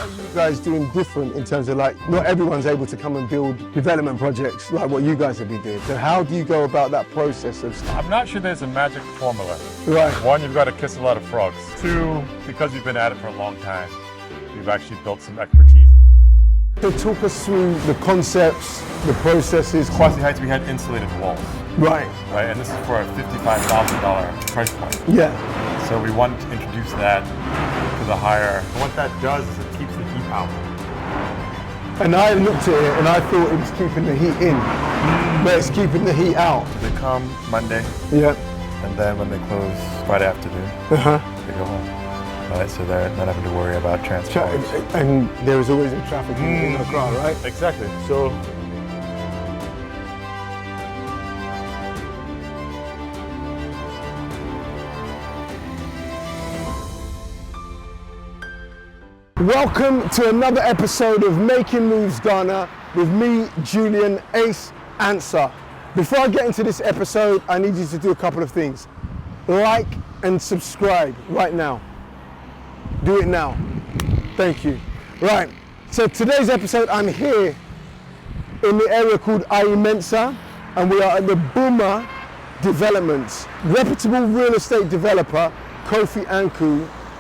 are you guys doing different in terms of like, not everyone's able to come and build development projects like what you guys have been doing. So how do you go about that process of stuff? I'm not sure there's a magic formula. Right. One, you've got to kiss a lot of frogs. Two, because you've been at it for a long time, you've actually built some expertise. So talk us through the concepts, the processes. Pokuase Heights, we had insulated walls. Right. Right, and this is for a $55,000 price point. Yeah. So we wanted to introduce that to the higher. And what that does is it keeps the heat out. And I looked at it and I thought it was keeping the heat in, but it's keeping the heat out. They come Monday, Yeah. and then when they close Friday afternoon, they go home. Right, so they're not having to worry about transport. And there is always a traffic in Accra, right? Exactly. So welcome to another episode of Making Moves Ghana with me, Julian Ansah. Before I get into this episode, I need you to do a couple of things. Like and subscribe right now. Do it now. Thank you. Right, so today's episode, I'm here in the area called Ayi Mensah, and we are at the BOMA Developments. Reputable real estate developer, Kofi,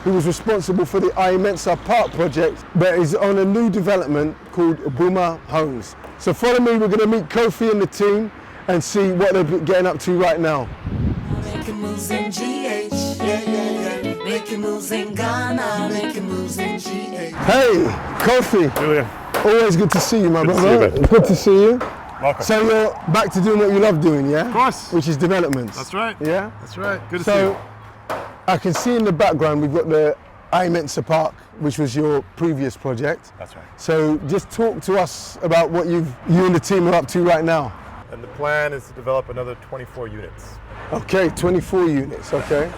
who was responsible for the Ayi Mensah Park project, but is on a new development called BOMA Homes. So follow me, we're gonna meet Kofi and the team and see what they're getting up to right now. Making moves in GH, Making moves in Ghana, making moves in GH. Hey, Kofi. Julian, Always good to see you, my Good to brother. see you, man. Good to see you. welcome. So you're back to doing what you love doing, yeah? Of course. Which is developments. That's right. Yeah? That's right. Good to see So you. I can see in the background we've got the Ayi Mensah Park, which was your previous project. That's right. So just talk to us about what you and the team are up to right now. And the plan is to develop another 24 units. Okay, 24 units, okay.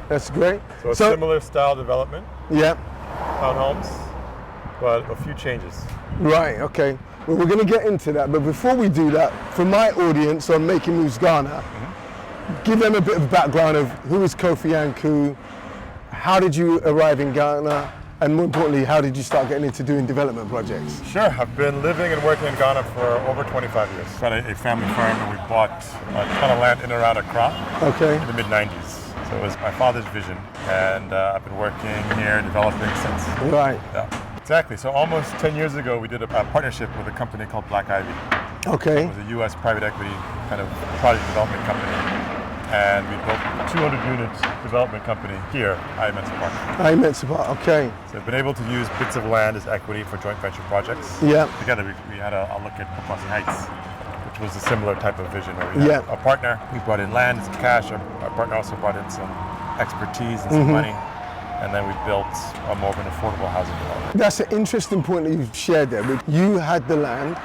That's great. So a similar style development, Yeah, townhomes, but a few changes. right, okay. Well, we're going to get into that, but before we do that, for my audience on Making Moves Ghana, give them a bit of background of who is Kofi, how did you arrive in Ghana, and more importantly, how did you start getting into doing development projects? Sure, I've been living and working in Ghana for over 25 years. Got a family farm and we bought a ton of land in and around Accra Okay, in the mid-90s. So it was my father's vision, and I've been working here, developing since. right, Yeah, exactly. So almost 10 years ago, we did a partnership with a company called Black Ivy. okay, It was a U.S. private equity kind of project development company. And we built a 200-unit development company here, Ayi Mensah Park. Ayi Mensah Park, okay, So we've been able to use bits of land as equity for joint venture projects. yeah, Together, we had a look at Pokuase Heights, which was a similar type of vision where we had Yeah. a partner. We brought in land, some cash. Our partner also brought in some expertise and some money. And then we built a more of an affordable housing development. That's an interesting point that you've shared there. You had the land,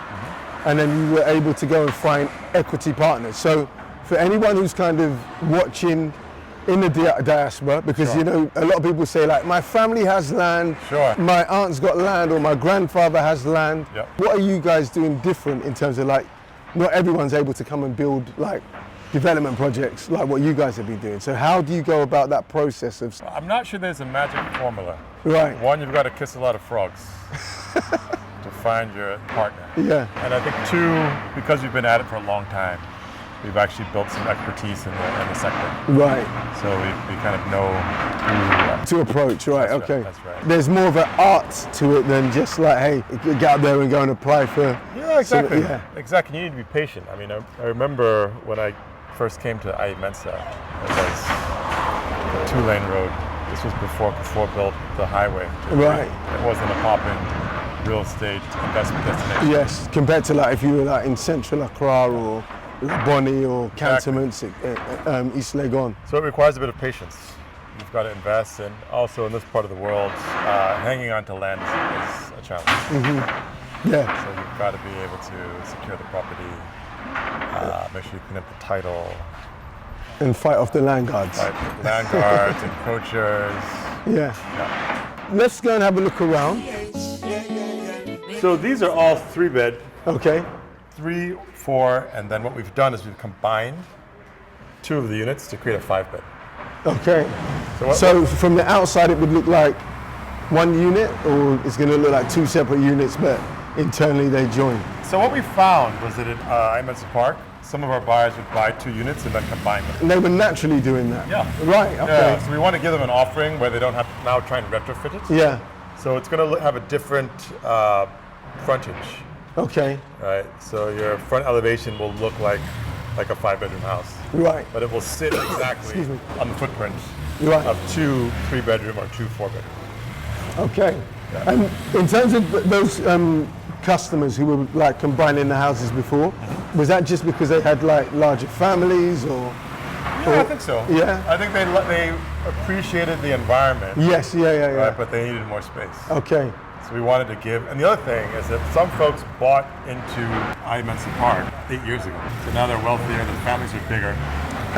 and then you were able to go and find equity partners. So for anyone who's kind of watching in the diaspora, because Sure. you know, a lot of people say like, my family has land, Sure. my aunt's got land, or my grandfather has land. Yep. What are you guys doing different in terms of like, not everyone's able to come and build like development projects like what you guys have been doing. So how do you go about that process of, I'm not sure there's a magic formula. right, One, you've got to kiss a lot of frogs to find your partner. yeah, And I think two, because you've been at it for a long time, we've actually built some expertise in the sector. right, So we kind of know who. to approach, right, That's right, okay. that's right. There's more of an art to it than just like, hey, get out there and go and apply for. Yeah, exactly. yeah. Exactly. You need to be patient. I mean, I remember when I first came to Ayi Mensah, it was a 2-lane road. This was before built the highway. Right. It wasn't a popping real estate investment destination. Yes, compared to like if you were like in central Accra or Bonnie or cantonments, East Legon. So it requires a bit of patience. You've got to invest, and also in this part of the world, hanging on to land is a challenge. Yeah, So you've got to be able to secure the property, make sure you clean up the title, and fight off the land guards. like land guards, encroachers. Yeah. Yeah. Let's go and have a look around. So these are all 3-bed, Okay. 3, 4, and then what we've done is we've combined 2 of the units to create a 5-bed. Okay. So what- So from the outside, it would look like one unit, or it's going to look like two separate units, but internally they join? So what we found was that at Ayi Mensah Park, some of our buyers would buy 2 units and then combine them. And they were naturally doing that? Yeah. Right, okay. Yeah, so we want to give them an offering where they don't have to now try and retrofit it. Yeah. So it's going to have a different frontage, Okay. right? So your front elevation will look like a 5-bedroom house. Right. But it will sit exactly Excuse me. on the footprint Right. of 2 3-bedroom or 2 4-bedroom. Okay. And in terms of those customers who were like combining the houses before, was that just because they had like larger families, or? Yeah, I think so. Yeah? I think they appreciated the environment, Yes, yeah. right, but they needed more space. Okay. So we wanted to give, and the other thing is that some folks bought into Ayi Mensah Park 8 years ago. So now they're wealthier, their families are bigger.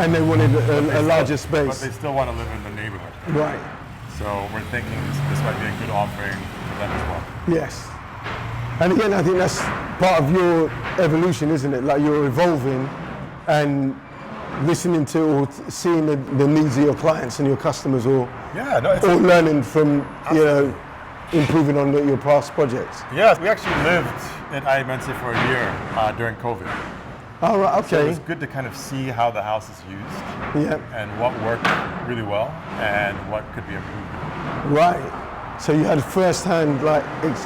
And they wanted a larger But space. they still want to live in the neighborhood. Right. So we're thinking this might be a good offering for them as well. Yes. And again, I think that's part of your evolution, isn't it? Like you're evolving and listening to or seeing the needs of your clients and your customers, or Yeah, no, it's or learning from, improving on your past projects. yeah. We actually lived at Ayi Mensah for a year during COVID. All right, So it okay. was good to kind of see how the house is used Yeah, and what worked really well and what could be improved. right. So you had first-hand, like,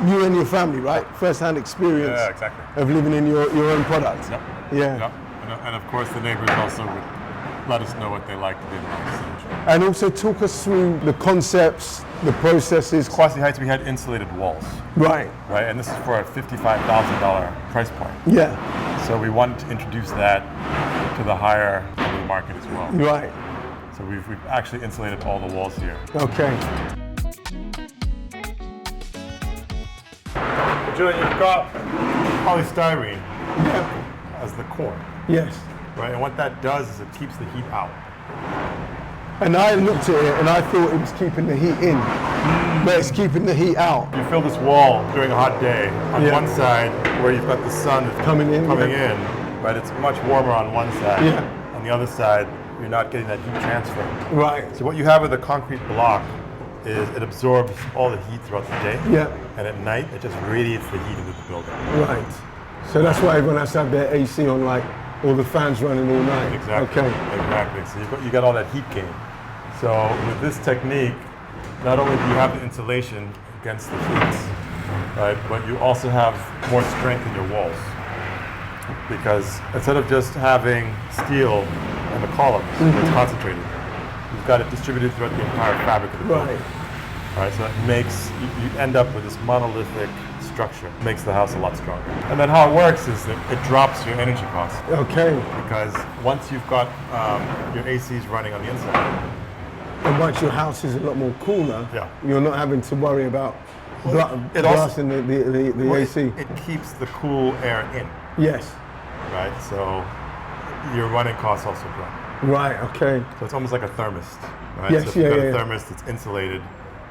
you and your family, right? First-hand experience Yeah, exactly. of living in your own product. Yep. Yeah. Yep. And of course, the neighbors also would let us know what they liked and didn't like. And also talk us through the concepts, the processes. Pokuase Heights, we had insulated walls, Right, right? And this is for a $55,000 price point. yeah, So we wanted to introduce that to the higher end of the market as well. right. So we've actually insulated all the walls here. Okay. Julian, you've got polystyrene Yeah. as the core, Yes. right? And what that does is it keeps the heat out. And I looked at it and I thought it was keeping the heat in, but it's keeping the heat out. You fill this wall during a hot day on Yeah. one side where you've got the sun that's Coming in, yeah. right? It's much warmer on one side. Yeah. On the other side, you're not getting that heat transfer. Right. So what you have with a concrete block is it absorbs all the heat throughout the day. Yeah. And at night, it just radiates the heat into the building. Right. So that's why everyone has to have their AC on, like all the fans running all night. Exactly. Okay. Exactly. So you got all that heat gain. So with this technique, not only do you have the insulation against the heat, right, but you also have more strength in your walls. Because instead of just having steel in the columns, it's concentrated. You've got it distributed throughout the entire fabric of the building. Right. Right, so it makes, you end up with this monolithic structure. It makes the house a lot stronger. And then how it works is that it drops your energy cost. Okay. Because once you've got your ACs running on the inside, And once your house is a lot more cooler, Yeah. you're not having to worry about it also- blasting the well, AC. it keeps the cool air in, Yes. right? So your running costs also drop. Right. Okay. So it's almost like a thermos, right? Yes, so if you've yeah, got yeah, a yeah. thermos that's insulated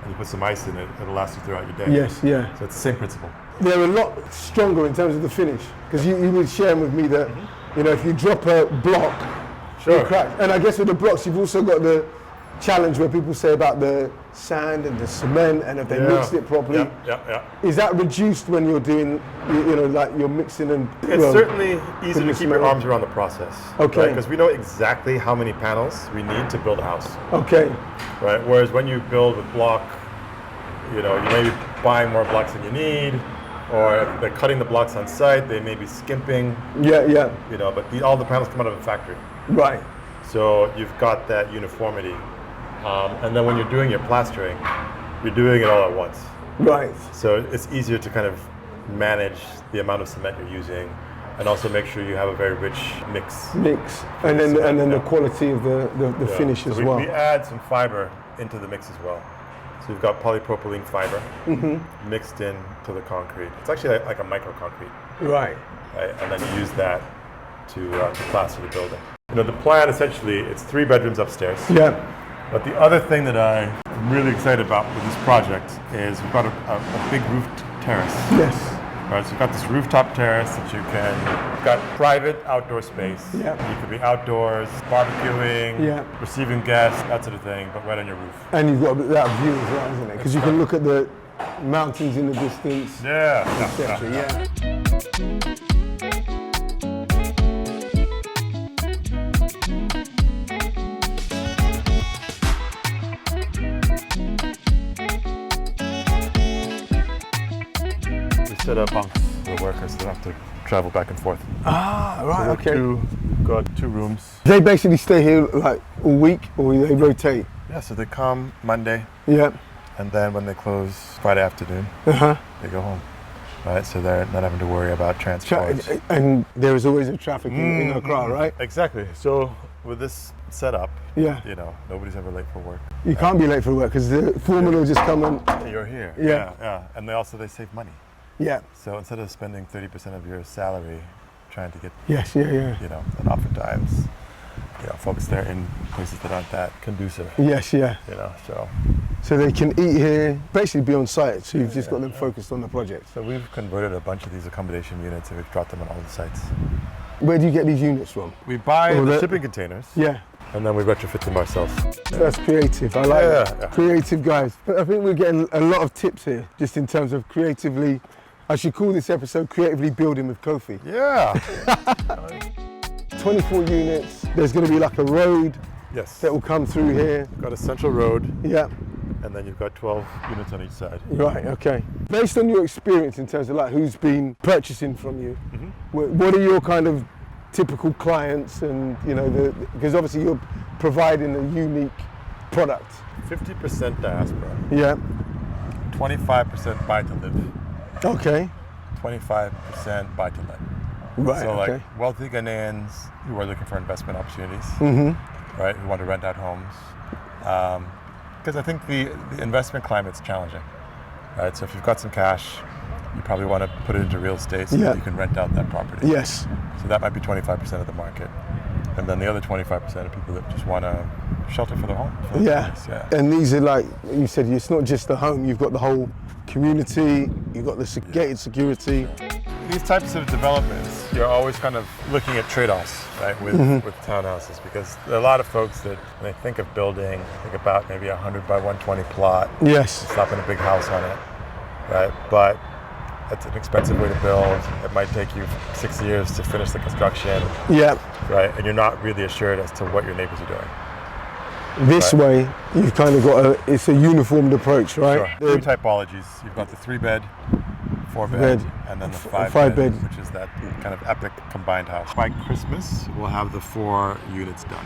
and you put some ice in it, it'll last you throughout your day. Yes. Yeah. So it's the same principle. They're a lot stronger in terms of the finish, because you were sharing with me that if you drop a block, Sure. it cracks. And I guess with the blocks, you've also got the challenge where people say about the sand and the cement, and if they mixed it properly. Yeah. Is that reduced when you're doing, like you're mixing and? It's certainly easy putting to the keep your cement arms around the process. Okay. Because we know exactly how many panels we need to build a house, Okay. right? Whereas when you build with block, you may be buying more blocks than you need, or if they're cutting the blocks on site, they may be skimping, Yeah. but all the panels come out of the factory. Right. So you've got that uniformity. And then when you're doing your plastering, you're doing it all at once. Right. So it's easier to kind of manage the amount of cement you're using, and also make sure you have a very rich mix. Mix, and then the Yeah. quality of the Yeah. finish So as we, well. we add some fiber into the mix as well. So we've got polypropylene fiber mixed in to the concrete. It's actually like a micro concrete, Right. right? And then you use that to plaster the building. The plan essentially, it's 3 bedrooms upstairs. Yeah. But the other thing that I'm really excited about with this project is we've got a big roofed terrace. Yes. Right, so you've got this rooftop terrace that you've got private outdoor space. Yeah. You could be outdoors, barbecuing, Yeah. receiving guests, that sort of thing, but right on your roof. And you've got that view as well, isn't it? Because you can look at the mountains in the distance, Yeah. etc. Yeah. We set up bunks for the workers so they don't have to travel back and forth. Ah, right, okay. Got two rooms. They basically stay here like all week, or they rotate? Yeah, so they come Monday, Yeah. and then when they close Friday afternoon, they go home. Right, so they're not having to worry about transport. And there is always a traffic in Accra, right? Exactly. So with this setup, Yeah. you know, nobody's ever late for work. You can't be late for work because the foreman will just come and. You're here. Yeah. And they save money. Yeah. So instead of spending 30% of your salary trying to get, Yes, yeah. you know, and oftentimes, you know, folks there in places that aren't that conducive. Yes, yeah. You know, So they can eat here, basically be on site. So you've just got them focused on the project. so we've converted a bunch of these accommodation units and we've dropped them on all the sites. Where do you get these units from? We buy Oh, the that- shipping containers. Yeah. And then we retrofit them ourselves. That's creative. I like that. Yeah. Creative guys. But I think we're getting a lot of tips here, just in terms of creatively. I should call this episode "Creatively Building with Kofi." Yeah. 24 units. There's going to be like a road Yes. that will come through here. You've got a central road, Yeah. and then you've got 12 units on each side. Right. Okay. Based on your experience in terms of like who's been purchasing from you, what are your kind of typical clients, and you know, because obviously you're providing a unique product. 50% diaspora, Yeah. 25% buy to live, Okay. 25% buy to let. Right. So okay. like wealthy Ghanaians who are looking for investment opportunities, right, who want to rent out homes. Because I think the investment climate's challenging, right? So if you've got some cash, you probably want to put it into real estate so that you can rent out that property. Yes. So that might be 25% of the market. And then the other 25% of people that just want to shelter for their home. For their families, yeah. And these are like you said, it's not just the home. You've got the whole community. You've got the gated security. These types of developments, you're always kind of looking at trade-offs, right, with townhouses, because there are a lot of folks that when they think of building, think about maybe a 100 by 120 plot, Yes. slapping a big house on it, right? But it's an expensive way to build. It might take you 6 years to finish the construction, Yeah. right? And you're not really assured as to what your neighbors are doing. This way, you've kind of got it's a uniformed approach, right? Sure. Three typologies. You've got the 3-bed, 4-bed, Bed. and then the 5-bed, 5-bed. which is that kind of epic combined house. By Christmas, we'll have the 4 units done.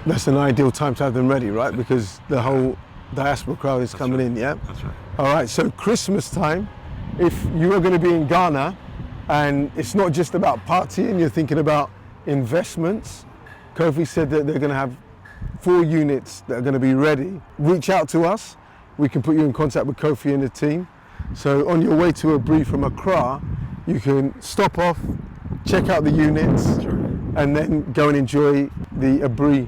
That's an ideal time to have them ready, right? Because the whole diaspora crowd is coming in, yeah? That's right. All right, so Christmas time, if you are going to be in Ghana and it's not just about partying, you're thinking about investments. Kofi said that they're going to have 4 units that are going to be ready. Reach out to us. We can put you in contact with Kofi and the team. So on your way to Aburi from Accra, you can stop off, check out the units, and then go and enjoy the Aburi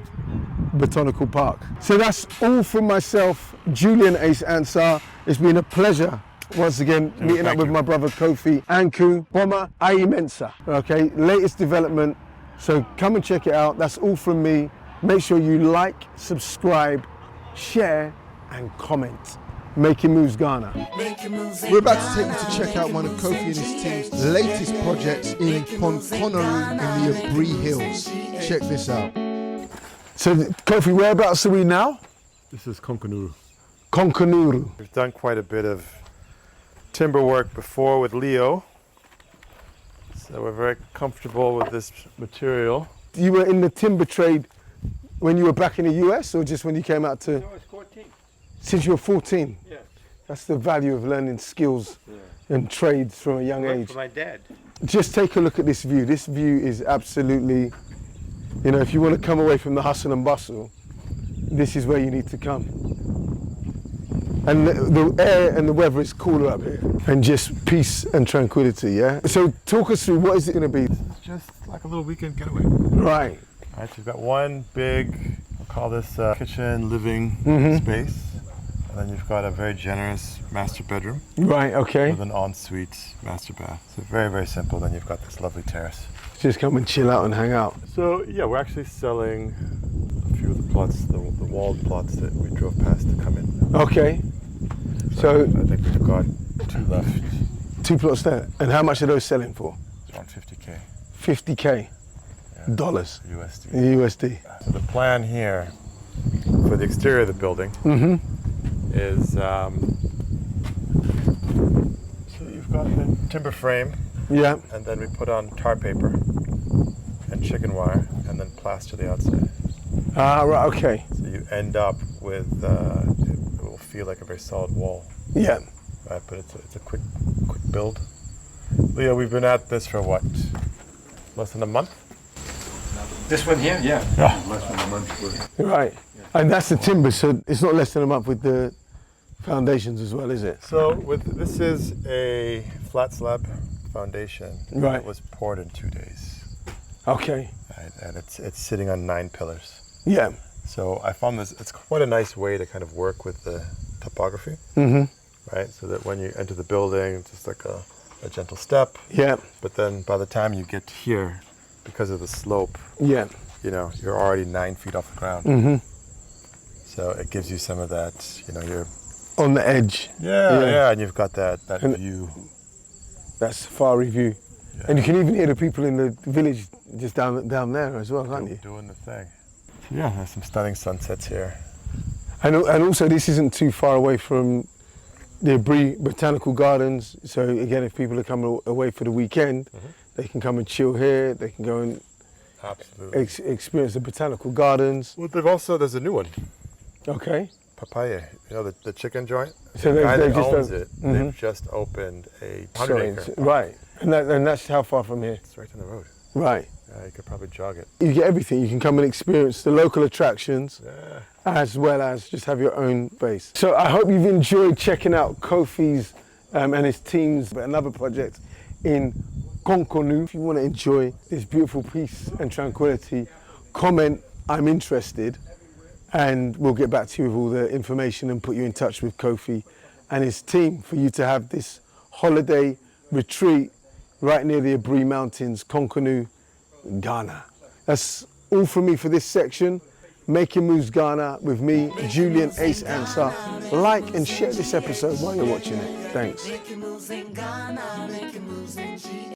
Botanical Park. So that's all from myself, Julian Ansah. It's been a pleasure once again meeting up with my brother Kofi Anku, BOMA Ayi Mensah. Okay, latest development. So come and check it out. That's all from me. Make sure you like, subscribe, share, and comment. Making Moves Ghana. We're about to take you to check out one of Kofi and his team's latest projects in Konkonuru in the Aburi Hills. Check this out. So Kofi, whereabouts are we now? This is Konkonuru. Konkonuru. We've done quite a bit of timber work before with Leo, so we're very comfortable with this material. You were in the timber trade when you were back in the US, or just when you came out to? I was 14. Since you were 14. Yes. That's the value of learning skills and trades from a young Worked age. for my dad. Just take a look at this view. This view is absolutely, you know, if you want to come away from the hustle and bustle, this is where you need to come. And the air and the weather is cooler up here, and just peace and tranquility, yeah? So talk us through, what is it going to be? It's just like a little weekend getaway. Right. All right, you've got one big, I'll call this kitchen living space, And then you've got a very generous master bedroom Right, okay. with an ensuite master bath. So very, very simple. Then you've got this lovely terrace. Just come and chill out and hang out. So yeah, we're actually selling a few of the plots, the walled plots that we drove past to come in. Okay. So I think we've got 2 left. 2 plots there. And how much are those selling for? It's around 50K 50K dollars. USD. USD. So the plan here for the exterior of the building is so you've got the timber frame, Yeah. and then we put on tar paper and chicken wire, and then plaster the outside. Ah, right, okay. So you end up with it will feel like a very solid wall, Yeah. right? But it's a quick build. Leo, we've been at this for what? Less than a month? This one here? Yeah. Less than a month's worth. Right. And that's the timber, so it's not less than a month with the foundations as well, is it? So this is a flat slab foundation Right. that was poured in 2 days, Okay. right? And it's sitting on 9 pillars. Yeah. So I found it's quite a nice way to kind of work with the topography, right? So that when you enter the building, it's just like a gentle step. Yeah. But then by the time you get here, because of the slope, Yeah. you know, you're already 9 feet off the ground. So it gives you some of that, you know, you're On the edge. yeah, and you've got that And- view. That's safari view. Yeah. And you can even hear the people in the village just down there as well, can't you? Doing the thing. So yeah, there's some stunning sunsets here. And also, this isn't too far away from the Aburi Botanical Gardens. So again, if people are coming away for the weekend, they can come and chill here. They can go and Absolutely. experience the botanical gardens. Well, there's a new one. Okay. Papaya, you know, the chicken joint? So the guy they've that just owns op- it, they've just opened a 100 Sorry, acre. right. And that's how far from here? It's right down the road. Right. You could probably jog it. You get everything. You can come and experience the local attractions Yeah. as well as just have your own base. So I hope you've enjoyed checking out Kofi's and his team's another project in Konkonuru. If you want to enjoy this beautiful peace and tranquility, comment I'm interested, and we'll get back to you with all the information and put you in touch with Kofi and his team for you to have this holiday retreat right near the Aburi Mountains, Konkonuru, Ghana. That's all from me for this section. Making Moves Ghana with me, Julian Ansah. Like and share this episode while you're watching it. Thanks. Making moves in Ghana, making moves in GA.